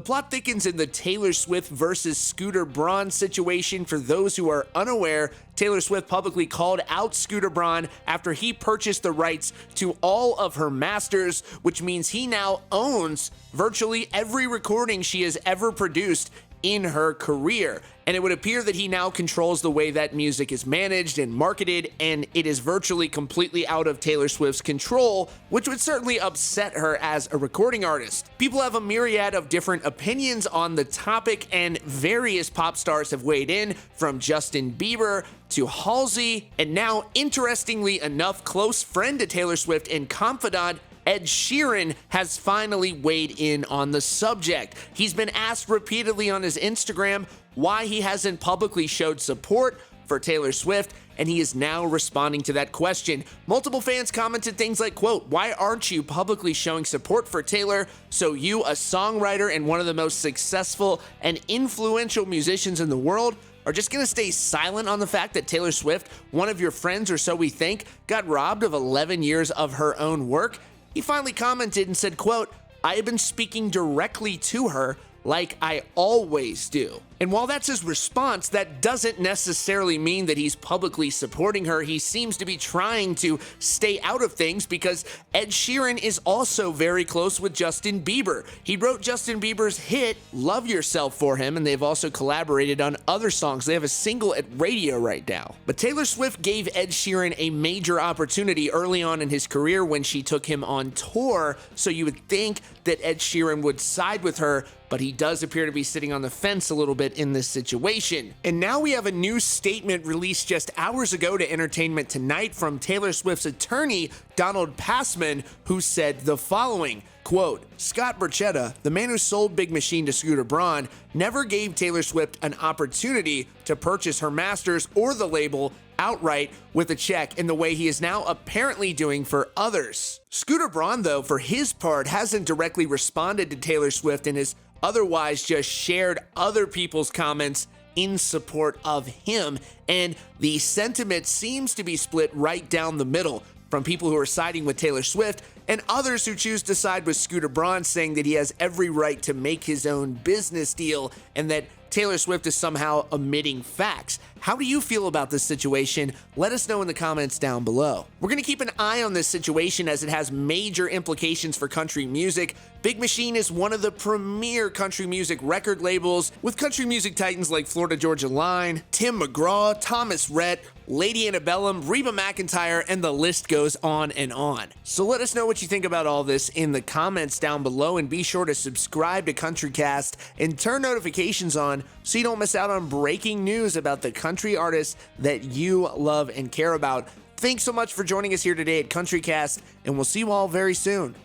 The plot thickens in the Taylor Swift versus Scooter Braun situation. For those who are unaware, Taylor Swift publicly called out Scooter Braun after he purchased the rights to all of her masters, which means he now owns virtually every recording she has ever produced in her career. And it would appear that he now controls the way that music is managed and marketed, and it is virtually completely out of Taylor Swift's control, which would certainly upset her as a recording artist. People have a myriad of different opinions on the topic, and various pop stars have weighed in, from Justin Bieber to Halsey, and now, interestingly enough, close friend to Taylor Swift and confidant Ed Sheeran has finally weighed in on the subject. He's been asked repeatedly on his Instagram why he hasn't publicly showed support for Taylor Swift, and he is now responding to that question. Multiple fans commented things like, quote, "Why aren't you publicly showing support for Taylor? So you, a songwriter and one of the most successful and influential musicians in the world, are just gonna stay silent on the fact that Taylor Swift, one of your friends or so we think, got robbed of 11 years of her own work?" He finally commented and said, quote, "I have been speaking directly to her like I always do." And while that's his response, that doesn't necessarily mean that he's publicly supporting her. He seems to be trying to stay out of things because Ed Sheeran is also very close with Justin Bieber. He wrote Justin Bieber's hit Love Yourself for him, and they've also collaborated on other songs. They have a single at radio right now. But Taylor Swift gave Ed Sheeran a major opportunity early on in his career when she took him on tour, so you would think that Ed Sheeran would side with her, but he does appear to be sitting on the fence a little bit in this situation. And now we have a new statement released just hours ago to Entertainment Tonight from Taylor Swift's attorney, Donald Passman, who said the following, quote, "Scott Borchetta, the man who sold Big Machine to Scooter Braun, never gave Taylor Swift an opportunity to purchase her masters or the label outright with a check in the way he is now apparently doing for others." Scooter Braun, though, for his part, hasn't directly responded to Taylor Swift and has otherwise just shared other people's comments in support of him, and the sentiment seems to be split right down the middle, from people who are siding with Taylor Swift and others who choose to side with Scooter Braun, saying that he has every right to make his own business deal and that Taylor Swift is somehow omitting facts. How do you feel about this situation? Let us know in the comments down below. We're going to keep an eye on this situation as it has major implications for country music. Big Machine is one of the premier country music record labels, with country music titans like Florida Georgia Line, Tim McGraw, Thomas Rhett, Lady Antebellum, Reba McEntire, and the list goes on and on. So let us know what you think about all this in the comments down below, and be sure to subscribe to CountryCast and turn notifications on so you don't miss out on breaking news about the country artists that you love and care about. Thanks so much for joining us here today at CountryCast, and we'll see you all very soon.